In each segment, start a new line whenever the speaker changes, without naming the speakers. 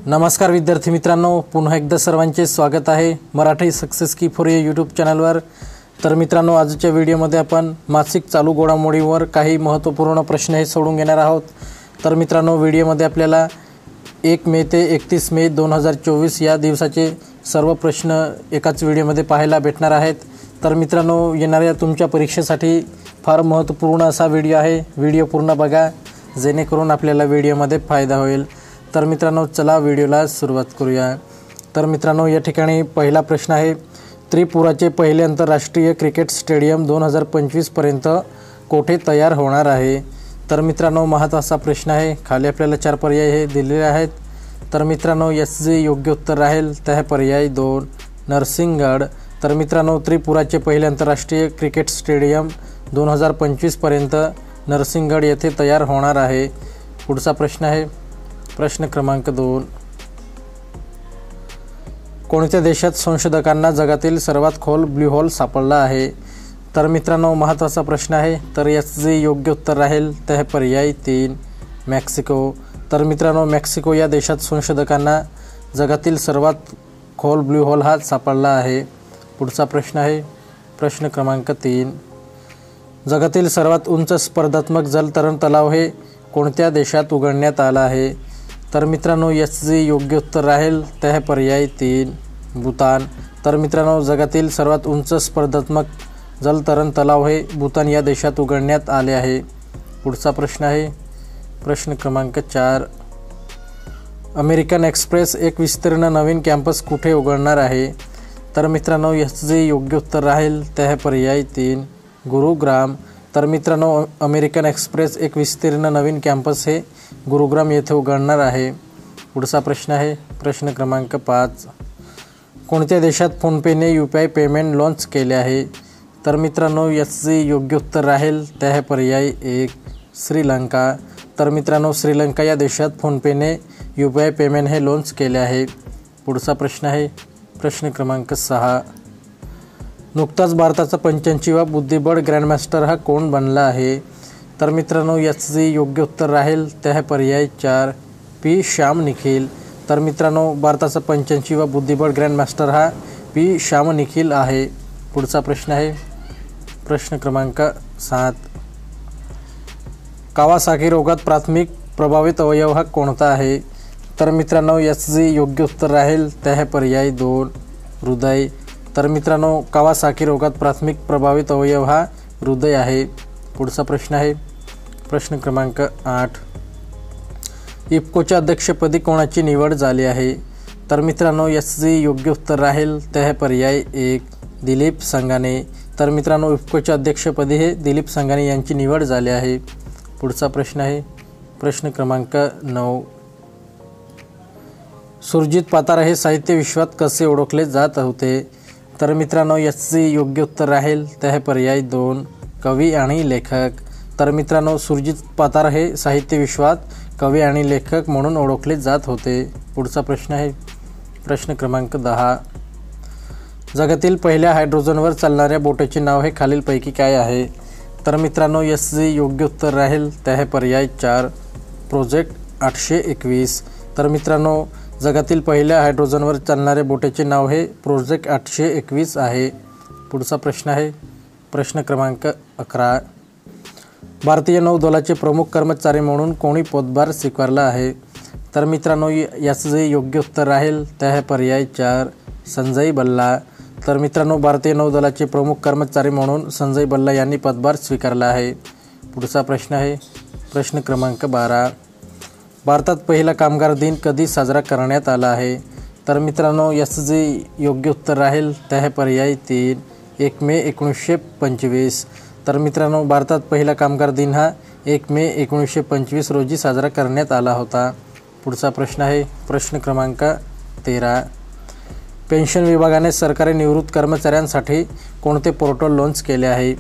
नमस्कार विद्यार्थी मित्रांनो, पुन्हा एकदा सर्वांचे स्वागत आहे मराठी सक्सेस की फॉर यू यूट्यूब चॅनलवर। तर मित्रांनो, आजच्या व्हिडिओमध्ये आपण मासिक चालू घडामोडींवर काही महत्त्वपूर्ण प्रश्न हे सोडून घेणार आहोत। तर मित्रांनो, व्हिडिओमध्ये आपल्याला 1 मे ते 31 मे 2024 या दिवसाचे सर्व प्रश्न एकाच व्हिडिओमध्ये पाहायला भेटणार आहेत। तर मित्रांनो, येणाऱ्या तुमच्या परीक्षेसाठी फार महत्त्वपूर्ण असा व्हिडिओ आहे। व्हिडिओ पूर्ण बघा जेणेकरून आपल्याला व्हिडिओमध्ये फायदा होईल। तर मित्रांनो, चला व्हिडिओला सुरुवात करूया। तर मित्रांनो, या ठिकाणी पहिला प्रश्न आहे, त्रिपुराचे पहिले आंतरराष्ट्रीय क्रिकेट स्टेडियम 2025 पर्यंत कोठे तयार होणार आहे? तर मित्रांनो, महत्त्वाचा प्रश्न आहे। खाली आपल्याला 4 पर्याय हे दिलेले आहेत। तर मित्रांनो, याचे योग्य उत्तर राहील ते आहे पर्याय 2 नरसिंहगड। तर मित्रांनो, त्रिपुराचे पहिले आंतरराष्ट्रीय क्रिकेट स्टेडियम 2025 पर्यंत नरसिंहगड येथे तयार होणार आहे। पुढचा प्रश्न आहे, प्रश्न क्रमांक 2, कोणत्या देशात संशोधकांना जगातील सर्वात खोल ब्लू होल सापडला आहे? तर मित्रांनो, महत्त्वाचा प्रश्न आहे। तर याचे योग्य उत्तर राहील ते आहे पर्याय 3 मेक्सिको। तर मित्रांनो, मेक्सिको या देशात संशोधकांना जगातील सर्वात खोल ब्लू होल हा सापडला आहे। पुढचा प्रश्न आहे, प्रश्न क्रमांक 3, जगातील सर्वात उंच स्पर्धात्मक जलतरण तलाव हे कोणत्या देशात उघडण्यात आला आहे? तर मित्रांनो, याचे योग्य उत्तर राहील ते आहे पर्याय 3 भूतान। तर मित्रांनो, जगातील सर्वात उंच स्पर्धात्मक जलतरण तलाव हे भूतान या देशात उघडण्यात आले आहे। पुढचा प्रश्न आहे, प्रश्न क्रमांक 4, अमेरिकन एक्सप्रेस एक विस्तीर्ण नवीन कॅम्पस कुठे उघडणार आहे? तर मित्रांनो, याचे योग्य उत्तर राहील ते आहे पर्याय 3 गुरुग्राम। तर मित्रांनो, अमेरिकन एक्सप्रेस एक विस्तीर्ण नवीन कॅम्पस हे गुरुग्राम येथे उघडणार आहे। पुढचा प्रश्न आहे, प्रश्न क्रमांक 5, कोणत्या देशात फोनपेने UPI पेमेंट लॉन्च केले आहे? तर मित्रांनो, याचे योग्य उत्तर राहील ते आहे पर्याय 1 श्रीलंका। तर मित्रांनो, श्रीलंका या देशात फोनपेने UPI पेमेंट हे लॉन्च केले आहे। पुढचा प्रश्न आहे, प्रश्न क्रमांक 6, नुकताच भारताचा 85वा बुद्धिबळ ग्रँडमास्टर हा कोण बनला आहे? तर मित्रांनो, याचे योग्य उत्तर राहील ते आहे पर्याय 4 P श्याम निखिल। तर मित्रांनो, भारताचा 85वा बुद्धिबळ ग्रँडमास्टर हा P श्याम निखिल आहे। पुढचा प्रश्न आहे, प्रश्न क्रमांक 7, कावासाकी रोगात प्राथमिक प्रभावित अवयव हा कोणता आहे? तर मित्रांनो, याचे योग्य उत्तर राहील ते आहे पर्याय 2 हृदय। तर मित्रांनो, कावासाकी रोगात प्राथमिक प्रभावित अवयव हा हृदय आहे। पुढचा प्रश्न आहे, प्रश्न क्रमांक 8, इफ्कोच्या अध्यक्षपदी कोणाची निवड झाली आहे? तर मित्रांनो, याचे योग्य उत्तर राहील ते आहे पर्याय 1 दिलीप संघाने। तर मित्रांनो, इफ्कोच्या अध्यक्षपदी हे दिलीप संघाने यांची निवड झाली आहे। पुढचा प्रश्न आहे, प्रश्न क्रमांक 9, सुरजित पातार हे साहित्य विश्वात कसे ओळखले जात होते? तर मित्रांनो, याचे योग्य उत्तर राहील ते आहे पर्याय 2 कवी आणि लेखक। तर मित्रांनो, सुरजित पातार हे साहित्य विश्वात कवी आणि लेखक म्हणून ओळखले जात होते। पुढचा प्रश्न आहे, प्रश्न क्रमांक 10, जगातील पहिल्या हायड्रोजनवर चालणाऱ्या बोटीचे नाव हे खालीलपैकी काय आहे? तर मित्रांनो, याचे योग्य उत्तर राहील ते आहे पर्याय 4 प्रोजेक्ट 821। तर मित्रांनो, जगातील पहिल्या हायड्रोजनवर चालणाऱ्या बोटीचे नाव हे प्रोजेक्ट 821 आहे। पुढचा प्रश्न आहे, प्रश्न क्रमांक 11, भारतीय नौदलाचे प्रमुख कर्मचारी म्हणून कोणी पदभार स्वीकारला आहे? तर मित्रांनो, याचे योग्य उत्तर राहील ते आहे पर्याय 4 संजय बल्ला। तर मित्रांनो, भारतीय नौदलाचे प्रमुख कर्मचारी म्हणून संजय बल्ला यांनी पदभार स्वीकारला आहे। पुढचा प्रश्न आहे, प्रश्न क्रमांक 12, भारतात पहिला कामगार दिन कधी साजरा करण्यात आला आहे? तर मित्रांनो, याचे योग्य उत्तर राहील ते आहे पर्याय 3 1 मे 1925। तर मित्रांनो, भारतात पहिला कामगार दिन हा 1 मे 1925 रोजी साजरा करण्यात आला होता। पुढचा प्रश्न आहे, प्रश्न क्रमांक 13, पेन्शन विभागाने सरकारी निवृत्त कर्मचाऱ्यांसाठी कोणते पोर्टल लॉन्च केले आहे?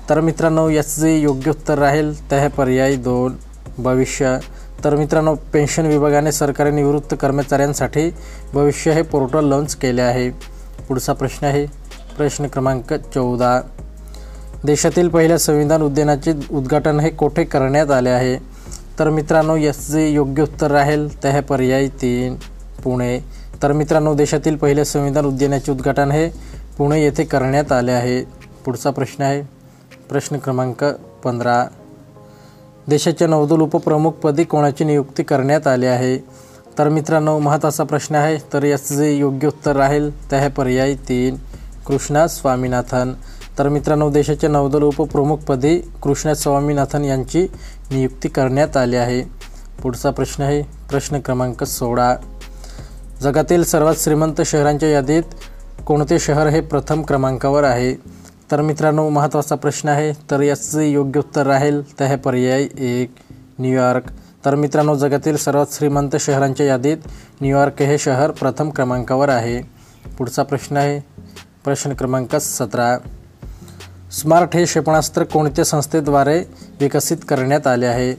तर मित्रांनो, याचे योग्य उत्तर राहील ते आहे पर्याय 2 भविष्य। तर मित्रांनो, पेन्शन विभागाने सरकारी निवृत्त कर्मचाऱ्यांसाठी भविष्य हे पोर्टल लॉन्च केले आहे। पुढचा प्रश्न आहे, प्रश्न क्रमांक 14, देशातील पहिल्या संविधान उद्यानाचे उद्घाटन हे कोठे करण्यात आले आहे? तर मित्रांनो, याचे योग्य उत्तर राहील ते आहे पर्याय 3 पुणे. तर मित्रांनो, देशातील पहिले संविधान उद्यानाचे उद्घाटन हे पुणे येथे करण्यात आले आहे. पुढचा प्रश्न आहे प्रश्न क्रमांक 15. देशाच्या नौदल उपप्रमुखपदी कोणाची नियुक्ती करण्यात आली आहे? तर मित्रांनो, महत्त्वाचा प्रश्न आहे. तर याचं जे योग्य उत्तर राहील ते आहे पर्याय 3 कृष्णा स्वामीनाथन. तर मित्रांनो, देशाच्या नौदल उपप्रमुखपदी कृष्णा स्वामीनाथन यांची नियुक्ती करण्यात आली आहे. पुढचा प्रश्न आहे प्रश्न क्रमांक 16. जगातील सर्वात श्रीमंत शहरांच्या यादीत कोणते शहर हे प्रथम क्रमांकावर आहे? तर मित्रांनो, महत्त्वाचा प्रश्न आहे. तर याचं योग्य उत्तर राहील ते आहे पर्याय 1 न्यूयॉर्क. तर मित्रांनो, जगातील सर्वात श्रीमंत शहरांच्या यादीत न्यूयॉर्क हे शहर प्रथम क्रमांकावर आहे. पुढचा प्रश्न आहे प्रश्न क्रमांक 17. स्मार्ट हे क्षेपणास्त्र कोणत्या संस्थेद्वारे विकसित करण्यात आले आहे?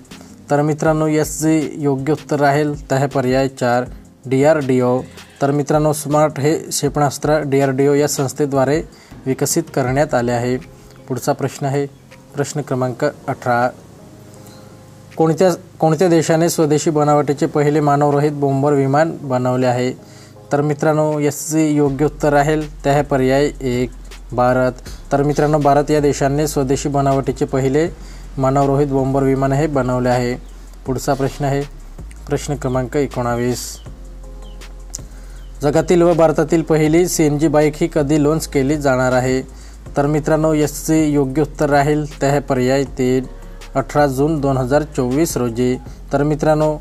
तर मित्रांनो, याचे योग्य उत्तर राहील ते आहे पर्याय 4 DRDO. तर मित्रांनो, स्मार्ट हे क्षेपणास्त्र DRDO या संस्थेद्वारे विकसित करण्यात आले आहे. पुढचा प्रश्न आहे प्रश्न क्रमांक 18. कोणत्या देशाने स्वदेशी बनावटीचे पहिले मानवरहित बॉम्बर विमान बनवले आहे? तर मित्रांनो, याचे योग्य उत्तर राहील ते आहे पर्याय 1 भारत. तर मित्रांनो, भारत या देशाने स्वदेशी बनावटीचे पहिले मानवरहित बॉम्बर विमान हे बनवले आहे. पुढचा प्रश्न आहे प्रश्न क्रमांक 19. जगातील व भारतातील पहिली CNG बाईक ही कधी लॉन्च केली जाणार आहे? तर मित्रांनो, याचे योग्य उत्तर राहील ते आहे पर्याय 3 18 जून 2024 रोजी. तर मित्रांनो,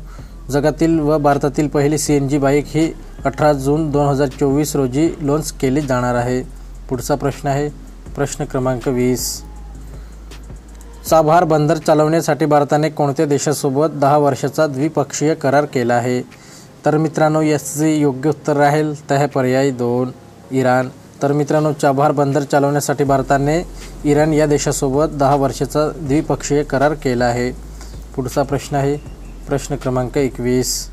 जगातील व भारतातील पहिली CNG बाईक ही 18 जून 2024 रोजी लॉन्च केली जाणार आहे. पुढचा प्रश्न आहे प्रश्न क्रमांक 20. चाबहार बंदर चालवण्यासाठी भारताने कोणत्या देशासोबत 10 वर्षाचा द्विपक्षीय करार केला आहे? तर मित्रांनो, याचे योग्य उत्तर राहील ते आहे पर्याय 2 इराण. तर मित्रांनो, चाबहार बंदर चालवण्यासाठी भारताने इराण या देशासोबत 10 वर्षाचा द्विपक्षीय करार केला आहे. पुढचा प्रश्न आहे प्रश्न क्रमांक 21.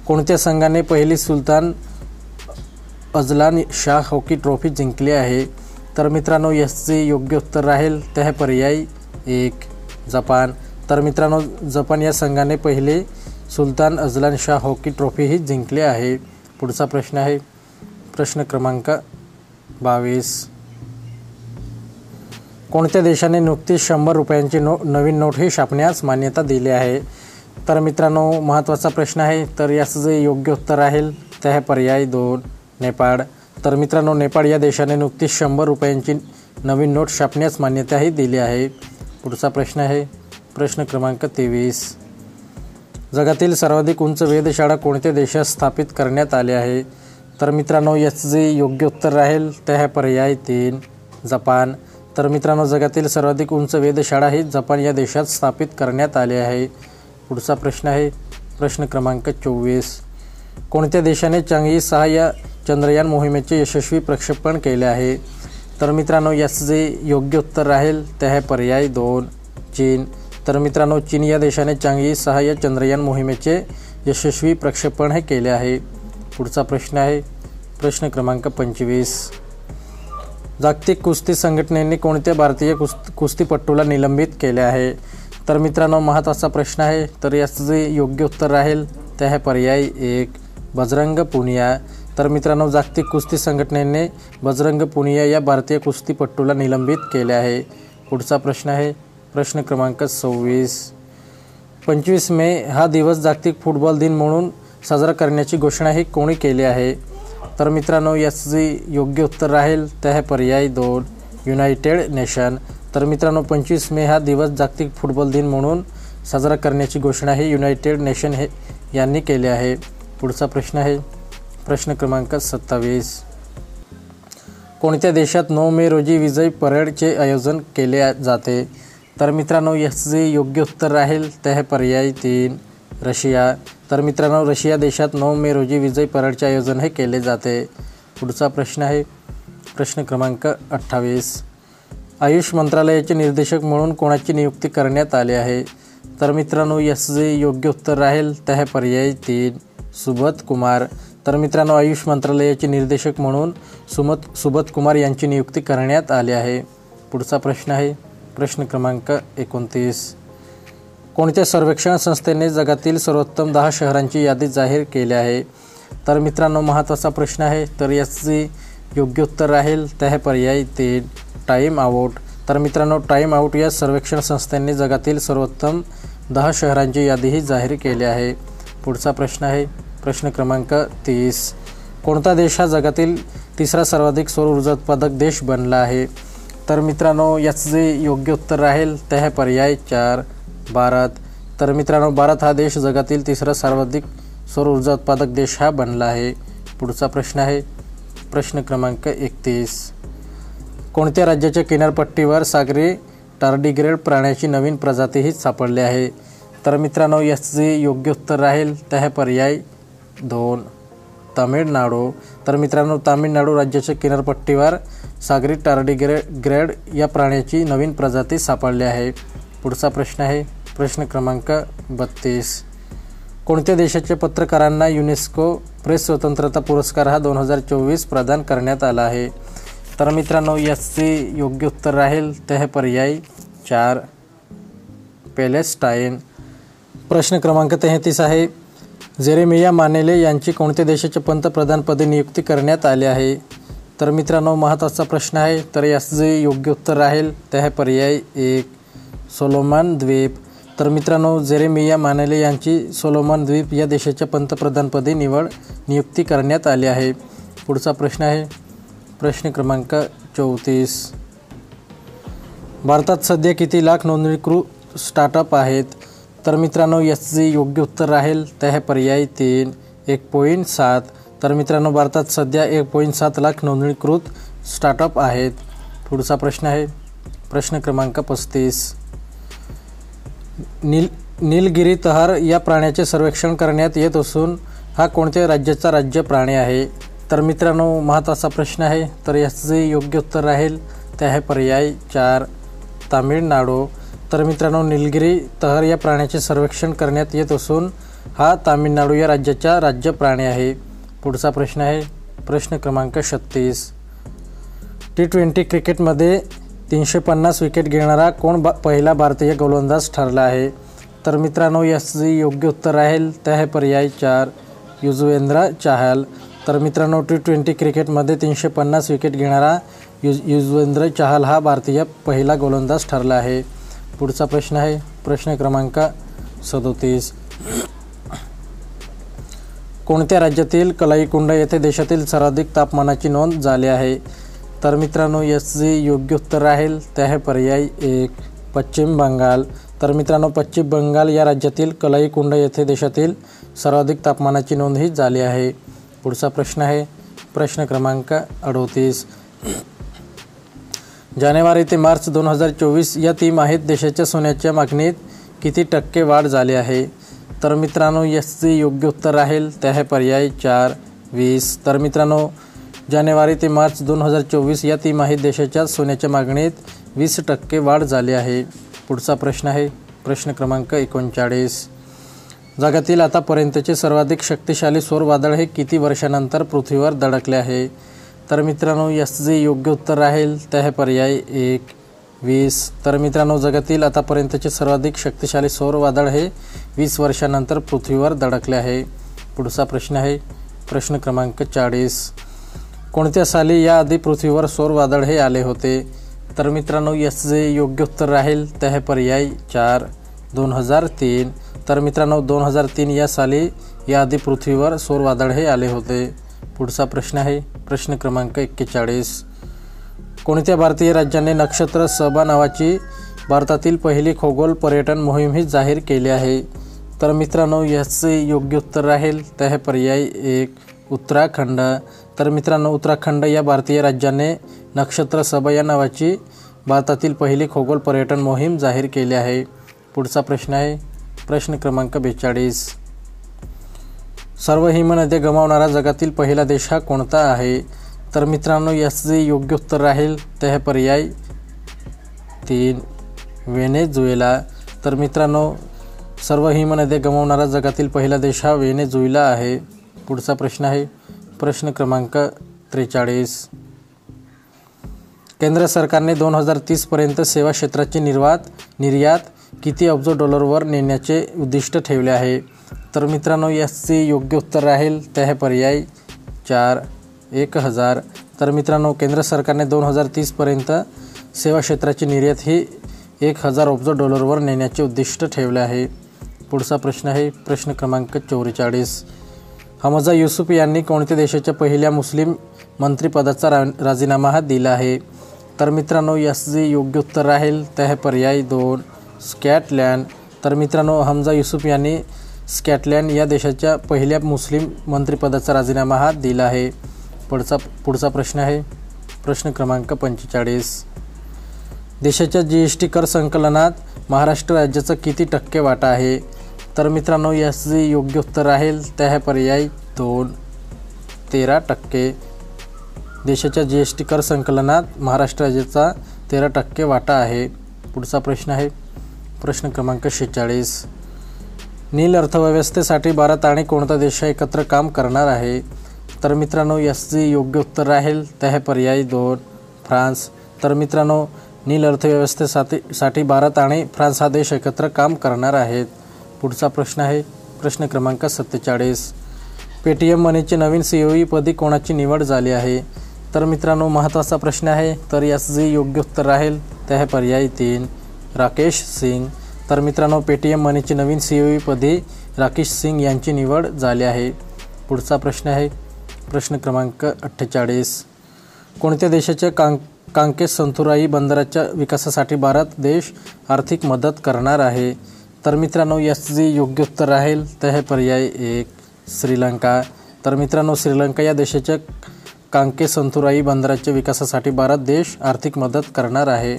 कोणत्या संघाने पहिली सुलतान अझलन शाह हॉकी ट्रॉफी जिंकली आहे? तर मित्रांनो, याचे योग्य उत्तर राहील ते आहे पर्याय 1 जपान. तर मित्रांनो, जपान या संघाने पहिले सुलतान अझलन शाह हॉकी ट्रॉफी ही जिंकली आहे. पुढचा प्रश्न आहे प्रश्न क्रमांक 22. कोणत्या देशाने नुकतीच 100 रुपयांची नवीन नोट ही छापण्यास मान्यता दिली आहे? तर मित्रांनो, महत्त्वाचा प्रश्न आहे. तर याचं जे योग्य उत्तर राहील ते आहे पर्याय 2 नेपाळ. तर मित्रांनो, नेपाळ या देशाने नुकतीच 100 रुपयांची नवीन नोट छापण्यास मान्यताही दिली आहे. पुढचा प्रश्न आहे प्रश्न क्रमांक 23. जगातील सर्वाधिक उंच वेधशाळा कोणत्या देशात स्थापित करण्यात आली आहे? तर मित्रांनो, याचं जे योग्य उत्तर राहील ते आहे पर्याय 3 जपान. तर मित्रांनो, जगातील सर्वाधिक उंच वेधशाळा ही जपान या देशात स्थापित करण्यात आली आहे. पुढचा प्रश्न आहे प्रश्न क्रमांक 24. कोणत्या देशाने चांगई 6 या चंद्रयान मोहिमेचे यशस्वी प्रक्षेपण केले आहे? तर मित्रांनो, याचं जे योग्य उत्तर राहील ते आहे पर्याय 2 चीन. तर मित्रांनो, चीन या देशाने चांगई 6 या चंद्रयान मोहिमेचे यशस्वी प्रक्षेपण हे केले आहे. पुढचा प्रश्न आहे प्रश्न क्रमांक 25. जागतिक कुस्ती संघटनेने कोणत्या भारतीय कुस्तीपटूला निलंबित केले आहे? तर मित्रांनो, महत्त्वाचा प्रश्न आहे. तर याचं जे योग्य उत्तर राहील ते आहे पर्याय 1 बजरंग पुनिया. तर मित्रांनो, जागतिक कुस्ती संघटनेने बजरंग पुनिया या भारतीय कुस्तीपटूला निलंबित केले आहे. पुढचा प्रश्न आहे प्रश्न क्रमांक 26. 25 मे हा दिवस जागतिक फुटबॉल दिन म्हणून साजरा करण्याची घोषणा ही कोणी केली आहे? तर मित्रांनो, याचे योग्य उत्तर राहील ते आहे पर्याय 2 युनायटेड नेशन. तर मित्रांनो, 25 मे हा दिवस जागतिक फुटबॉल दिन म्हणून साजरा करण्याची घोषणा ही युनायटेड नेशन यांनी केली आहे. पुढचा प्रश्न आहे प्रश्न क्रमांक 27. कोणत्या देशात 9 मे रोजी विजय परेडचे आयोजन केले जाते? तर मित्रांनो, याचे योग्य उत्तर राहील ते आहे पर्याय 3 रशिया. तर मित्रांनो, रशिया देशात 9 मे रोजी विजय परेडचे आयोजन हे केले जाते. पुढचा प्रश्न आहे प्रश्न क्रमांक 28. आयुष मंत्रालयाचे निर्देशक म्हणून कोणाची नियुक्ती करण्यात आली आहे? तर मित्रांनो, याचे योग्य उत्तर राहील ते आहे पर्याय 3 सुबोध कुमार. तर मित्रांनो, आयुष मंत्रालयाचे निर्देशक म्हणून सुबोध कुमार यांची नियुक्ती करण्यात आली आहे. पुढचा प्रश्न आहे प्रश्न क्रमांक 29. कोणत्या सर्वेक्षण संस्थेने जगातील सर्वोत्तम 10 शहरांची यादी जाहीर केली आहे? तर मित्रांनो महत्त्वाचा प्रश्न आहे, तर याचे योग्य उत्तर राहील ते आहे पर्याय 3 टाईम आउट। तर मित्रांनो टाईम आउट या सर्वेक्षण संस्थेने जगातील सर्वोत्तम 10 शहरांची यादीही जाहीर केली आहे। पुढचा प्रश्न आहे प्रश्न क्रमांक 30, कोणता देश हा जगातील तिसरा सर्वाधिक सौर ऊर्जा उत्पादक देश बनला आहे? तर मित्रांनो याचे योग्य उत्तर राहील ते आहे पर्याय 4 भारत। तर मित्रांनो भारत हा देश जगातील तिसरा सर्वाधिक सौर ऊर्जा उत्पादक देश हा बनला आहे। पुढचा प्रश्न आहे प्रश्न क्रमांक 31, कोणत्या राज्याच्या किनारपट्टीवर सागरी टार्डिग्रेड प्राण्याची नवीन प्रजातीही सापडली आहे? तर मित्रांनो याचे योग्य उत्तर राहील ते आहे पर्याय 2 तामिळनाडू। तर मित्रांनो तामिळनाडू राज्याच्या किनारपट्टीवर सागरी टार्डिग्रेड या प्राण्याची नवीन प्रजाती सापडली आहे। पुढचा प्रश्न आहे प्रश्न क्रमांक 32, कोणत्या देशाच्या पत्रकारांना युनेस्को प्रेस स्वतंत्रता पुरस्कार हा 2024 प्रदान करण्यात आला आहे? तर मित्रांनो याचे योग्य उत्तर राहील ते आहे पर्याय 4 पॅलेस्टाईन। प्रश्न क्रमांक 33 आहे, जेरेमिया मानेले यांची कोणत्या देशाच्या पंतप्रधानपदी नियुक्ती करण्यात आली आहे? तर मित्रांनो महत्त्वाचा प्रश्न आहे, तर याचे योग्य उत्तर राहील ते आहे पर्याय 1 सोलोमन द्वीप। तर मित्रांनो जेरेमिया मानेले यांची सोलोमन द्वीप या देशाच्या पंतप्रधानपदी नियुक्ती करण्यात आली आहे। पुढचा प्रश्न आहे प्रश्न क्रमांक 34, भारतात सध्या किती लाख नोंदणीकृत स्टार्टअप आहेत? तर मित्रांनो याचे योग्य उत्तर राहील ते आहे पर्याय 3 1.7। तर मित्रांनो भारतात सध्या 1.7 लाख नोंदणीकृत स्टार्टअप आहेत। पुढचा प्रश्न आहे प्रश्न क्रमांक 35, नीलगिरी तहर या प्राण्याचे सर्वेक्षण करण्यात येत असून हा कोणत्या राज्याचा राज्य प्राणी आहे? तर मित्रांनो महत्त्वाचा प्रश्न आहे, तर याचे योग्य उत्तर राहील ते आहे पर्याय 4 तामिळनाडू। तर मित्रांनो नीलगिरी तहर या प्राण्याचे सर्वेक्षण करण्यात येत असून हा तामिळनाडू या राज्याचा राज्य प्राणी आहे। पुढचा प्रश्न आहे प्रश्न क्रमांक 36, T20 क्रिकेटमध्ये 350 विकेट घेणारा कोण पहिला भारतीय गोलंदाज ठरला आहे? तर मित्रांनो याचे योग्य उत्तर राहील ते आहे पर्याय 4 युजवेंद्र चहल। तर मित्रांनो T20 क्रिकेटमध्ये 350 विकेट घेणारा युजवेंद्र चहल हा भारतीय पहिला गोलंदाज ठरला आहे। पुढचा प्रश्न आहे प्रश्न क्रमांक 37, कोणत्या राज्यातील कलाईकुंड येथे देशातील सर्वाधिक तापमानाची नोंद झाली आहे? तर मित्रांनो याचे योग्य उत्तर राहील ते आहे पर्याय 1 पश्चिम बंगाल। तर मित्रांनो पश्चिम बंगाल या राज्यातील कलाईकुंड येथे देशातील सर्वाधिक तापमानाची नोंद ही झाली आहे। पुढचा प्रश्न आहे प्रश्न क्रमांक 38, जानेवारी ते मार्च 2024 या तिमाहीत देशाच्या सोन्याच्या मागणीत किती टक्के वाढ झाली आहे? तर मित्रांनो याचे योग्य उत्तर राहील ते आहे पर्याय 4 20। तर मित्रांनो जानेवारी ते मार्च 2024 या तिमाहीत देशाच्या सोन्याच्या मागणीत 20% वाढ झाली आहे। पुढचा प्रश्न आहे प्रश्न क्रमांक 39, जगातील आतापर्यंतचे सर्वाधिक शक्तिशाली सौर वादळ हे किती वर्षानंतर पृथ्वीवर धडकले आहे? तर मित्रांनो याचे योग्य उत्तर राहील ते आहे पर्याय 1 20। तर मित्रांनो जगातील आतापर्यंतचे सर्वाधिक शक्तिशाली सौर वादळ हे 20 वर्षानंतर पृथ्वीवर धडकले आहे। पुढचा प्रश्न आहे प्रश्न क्रमांक 40, कोणत्या साली याआधी पृथ्वीवर सौर वादळ हे आले होते? तर मित्रांनो याचे योग्य उत्तर राहील ते आहे पर्याय 4 2003। तर मित्रांनो 2003 या साली याआधी पृथ्वीवर सौर वादळ हे आले होते। पुढचा प्रश्न आहे प्रश्न क्रमांक 41, कोणत्या भारतीय राज्याने नक्षत्र सबा नावाची भारतातील पहिली खगोल पर्यटन मोहीम ही जाहीर केली आहे? तर मित्रांनो याचे योग्य उत्तर राहील ते आहे पर्याय 1 उत्तराखंड। तर मित्रांनो उत्तराखंड या भारतीय राज्याने नक्षत्र सबा या नावाची भारतातील पहिली खगोल पर्यटन मोहीम जाहीर केली आहे। पुढचा प्रश्न आहे प्रश्न क्रमांक 42, सर्व हिमनद्या गमावणारा जगातील पहिला देश हा कोणता आहे? तर मित्रांनो याचे योग्य उत्तर राहील ते आहे पर्याय 3 व्हेनेझुएला। तर मित्रांनो सर्व हिमनद्या गमावणारा जगातील पहिला देश हा व्हेनेझुएला आहे। पुढचा प्रश्न आहे प्रश्न क्रमांक 43, केंद्र सरकारने 2030 पर्यंत सेवा क्षेत्राची निर्यात किती अब्ज डॉलरवर नेण्याचे उद्दिष्ट ठेवले आहे? तर मित्रांनो याचे योग्य उत्तर राहील ते आहे पर्याय 4, 1000. तर मित्रांनो केंद्र सरकारने 2030 पर्यंत सेवा क्षेत्राची निर्यात ही 1000 अब्ज डॉलरवर नेण्याचे उद्दिष्ट ठेवले आहे. पुढचा प्रश्न आहे प्रश्न क्रमांक 44. हमजा युसूफ यांनी कोणत्या देशाच्या पहिल्या मुस्लिम मंत्रिपदाचा राजीनामा दिला आहे? तर मित्रांनो याचे योग्य उत्तर राहील ते आहे पर्याय 2, स्कॉटलँड. तर मित्रांनो हमजा युसूफ यांनी स्कॉटलँड या देशाच्या पहिल्या मुस्लिम मंत्रिपदाचा राजीनामा दिला आहे. पुढचा प्रश्न आहे प्रश्न क्रमांक 45. देशाच्या GST कर संकलनात महाराष्ट्र राज्याचा किती टक्के वाटा आहे? तर मित्रांनो याचे योग्य उत्तर राहील ते आहे पर्याय 2, 13%. देशाच्या GST कर संकलनात महाराष्ट्र राज्याचा 13% वाटा आहे. पुढचा प्रश्न आहे प्रश्न क्रमांक 46. नील अर्थव्यवस्थेसाठी भारत आणि कोणता देश एकत्र काम करणार आहे? तर मित्रांनो याचे योग्य उत्तर राहील ते आहे पर्याय 2, फ्रान्स. तर मित्रांनो नील अर्थव्यवस्थेसाठी भारत आणि फ्रान्स हा देश एकत्र काम करणार आहेत. पुढचा प्रश्न आहे प्रश्न क्रमांक 47. पेटीएम मनीचे नवीन CEO पदी कोणाची निवड झाली आहे? तर मित्रांनो महत्त्वाचा प्रश्न आहे. तर याचे योग्य उत्तर राहील ते आहे पर्याय 3, राकेश सिंग. तर मित्रांनो पेटीएम मनीचे नवीन CEO पदी राकेश सिंग यांची निवड झाली आहे. पुढचा प्रश्न आहे प्रश्न क्रमांक 48. कोणत्या देशाच्या कांकेस संथुराई बंदराच्या विकासासाठी भारत देश आर्थिक मदत करणार आहे? तर मित्रांनो याचे योग्य उत्तर राहील ते आहे पर्याय 1, श्रीलंका. तर मित्रांनो श्रीलंका या देशाच्या कांकेस संथुराई बंदराच्या विकासासाठी भारत देश आर्थिक मदत करणार आहे.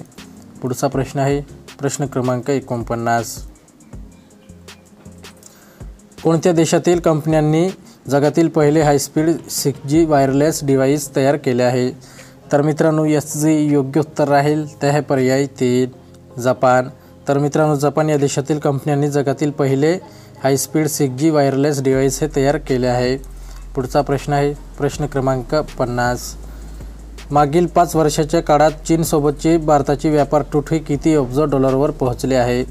पुढचा प्रश्न आहे प्रश्न क्रमांक 49. कोणत्या देशातील कंपन्यांनी जगातील पहिले हायस्पीड 6G वायरलेस डिव्हाइस तयार केले आहे? तर मित्रांनो याचे योग्य उत्तर राहील ते आहे पर्याय 3, जपान. तर मित्रांनो जपान या देशातील कंपन्यांनी जगातील पहिले हायस्पीड 6G वायरलेस डिव्हाइस हे तयार केले आहे. पुढचा प्रश्न आहे प्रश्न क्रमांक 50. मागील 5 वर्षाच्या काळात चीनसोबतची भारताची व्यापार तुटी किती अब्ज डॉलरवर पोहोचले आहे?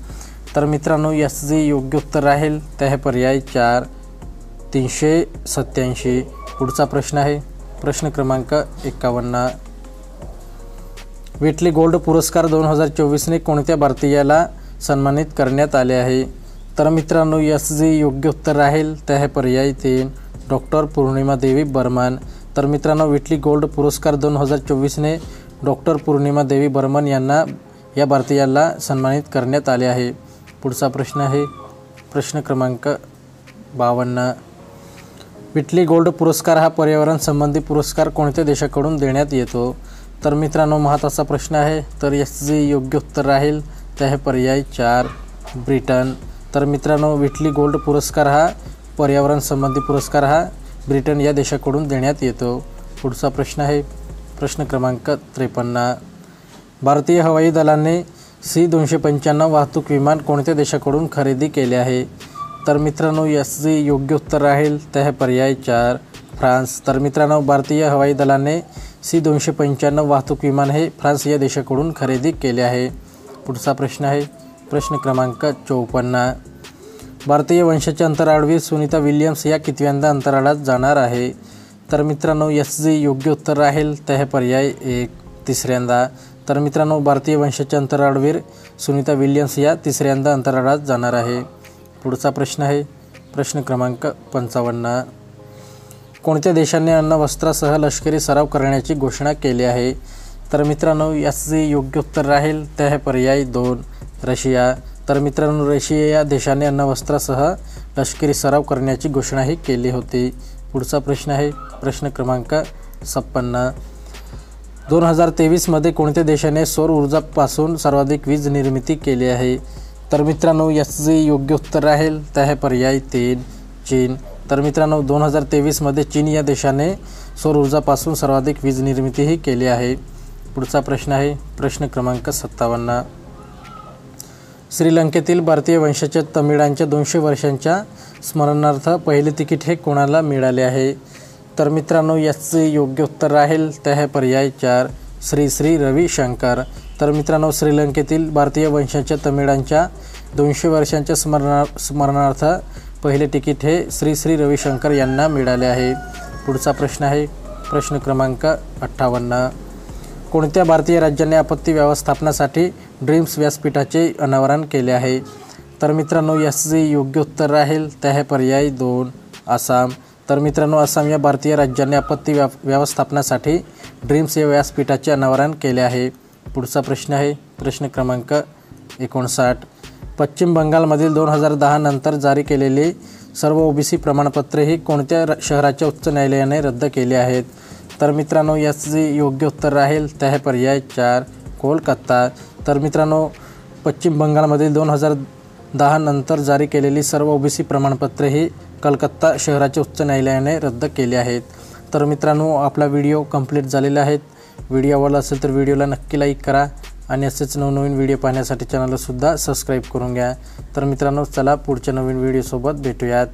तर मित्रांनो याचे योग्य उत्तर राहील ते आहे पर्याय 4, 387. पुढचा प्रश्न आहे प्रश्न क्रमांक 51. व्हिटली गोल्ड पुरस्कार 2024ने कोणत्या भारतीयाला सन्मानित करण्यात आले आहे? तर मित्रांनो याचे योग्य उत्तर राहील ते आहे पर्याय 3, डॉक्टर पूर्णिमा देवी बर्मन. तर मित्रांनो व्हिटली गोल्ड पुरस्कार 2024ने डॉक्टर पूर्णिमा देवी बर्मन यांना या भारतीयाला सन्मानित करण्यात आले आहे. पुढचा प्रश्न आहे प्रश्न क्रमांक 52. व्हिटली गोल्ड पुरस्कार हा पर्यावरण संबंधी पुरस्कार कोणत्या देशाकडून देण्यात येतो? तर मित्रांनो महत्त्वाचा प्रश्न आहे. तर याचे योग्य उत्तर राहील ते आहे पर्याय 4, ब्रिटन. तर मित्रांनो व्हिटली गोल्ड पुरस्कार हा पर्यावरण संबंधी पुरस्कार हा ब्रिटन या देशाकडून देण्यात येतो. पुढचा प्रश्न आहे प्रश्न क्रमांक 53. भारतीय हवाई दलाने C-295 वाहतूक विमान कोणत्या देशाकडून खरेदी केले आहे? तर मित्रांनो याचे योग्य उत्तर राहील ते आहे पर्याय 4, फ्रान्स. तर मित्रांनो भारतीय हवाई दलाने C-295 वाहतूक विमान हे फ्रान्स या देशाकडून खरेदी केले आहे. पुढचा प्रश्न आहे प्रश्न क्रमांक 54. भारतीय वंशाच्या अंतराळवीर सुनीता विल्यम्स या कितव्यांदा अंतराळात जाणार आहे? तर मित्रांनो याचे योग्य उत्तर राहील ते आहे पर्याय 1, तिसऱ्यांदा. तर मित्रांनो भारतीय वंशाच्या अंतराळवीर सुनीता विल्यम्स या तिसऱ्यांदा अंतराळात जाणार आहे. पुढचा प्रश्न आहे प्रश्न क्रमांक 55. कोणत्या देशाने अन्न वस्त्रासह लष्करी सराव करण्याची घोषणा केली आहे? तर मित्रांनो याचे योग्य उत्तर राहील ते आहे पर्याय 2, रशिया. तर मित्रांनो रशिया या देशाने अन्न वस्त्रासह लष्करी सराव करण्याची घोषणाही केली होती. पुढचा प्रश्न आहे प्रश्न क्रमांक 56. 2023 कोणत्या देशाने सौर ऊर्जापासून सर्वाधिक वीज निर्मिती केली आहे? तर मित्रांनो याचे योग्य उत्तर राहील ते आहे पर्याय 3, चीन. तर मित्रांनो 2023 चीन या देशाने सौर ऊर्जापासून सर्वाधिक वीज निर्मितीही केली आहे. पुढचा प्रश्न आहे प्रश्न क्रमांक 57. श्रीलंकेतील भारतीय वंशाच्या तमिळांच्या 200 वर्षांच्या स्मरणार्थ पहिले तिकीट हे कोणाला मिळाले आहे? तर मित्रांनो याचे योग्य उत्तर राहील ते आहे पर्याय 4, श्री रविशंकर. तर मित्रांनो श्रीलंकेतील भारतीय वंशाच्या तमिळांच्या 200 वर्षांच्या स्मरणार्थ पहिले तिकीट हे श्री श्री रविशंकर यांना मिळाले आहे। पुढचा प्रश्न आहे प्रश्न क्रमांक 58। कोणत्या भारतीय राज्याने आपत्ती व्यवस्थापनासाठी ड्रीम्स व्यासपीठाचे अनावरण केले आहे? तर मित्रांनो याचे योग्य उत्तर राहील ते आहे पर्याय 2 आसाम। तर मित्रांनो आसाम या भारतीय राज्याने आपत्ती व्यवस्थापनासाठी ड्रीम्स या व्यासपीठाचे अनावरण केले आहे। पुढचा प्रश्न आहे प्रश्न क्रमांक 59। पश्चिम बंगालमधील 2010 नंतर जारी केलेले सर्व ओबीसी प्रमाणपत्रे ही कोणत्या शहराच्या उच्च न्यायालयाने रद्द केले आहेत? तर मित्रांनो याचे योग्य उत्तर राहील ते आहे पर्याय 4 कोलकाता। तर मित्रांनो पश्चिम बंगालमधील 2010 नंतर जारी केलेली सर्व ओबीसी प्रमाणपत्रे ही कलकत्ता शहराच्या उच्च न्यायालयाने रद्द केली आहेत। तर मित्रांनो आपला व्हिडिओ कंप्लीट झालेला आहे। व्हिडिओ आवडला असेल तर व्हिडिओला नक्की लाईक करा आणि असेच नवनवीन व्हिडिओ पाहण्यासाठी चॅनलला सुद्धा सबस्क्राईब करून घ्या। तर मित्रांनो चला पुढच्या नवीन व्हिडिओसोबत भेटूयात।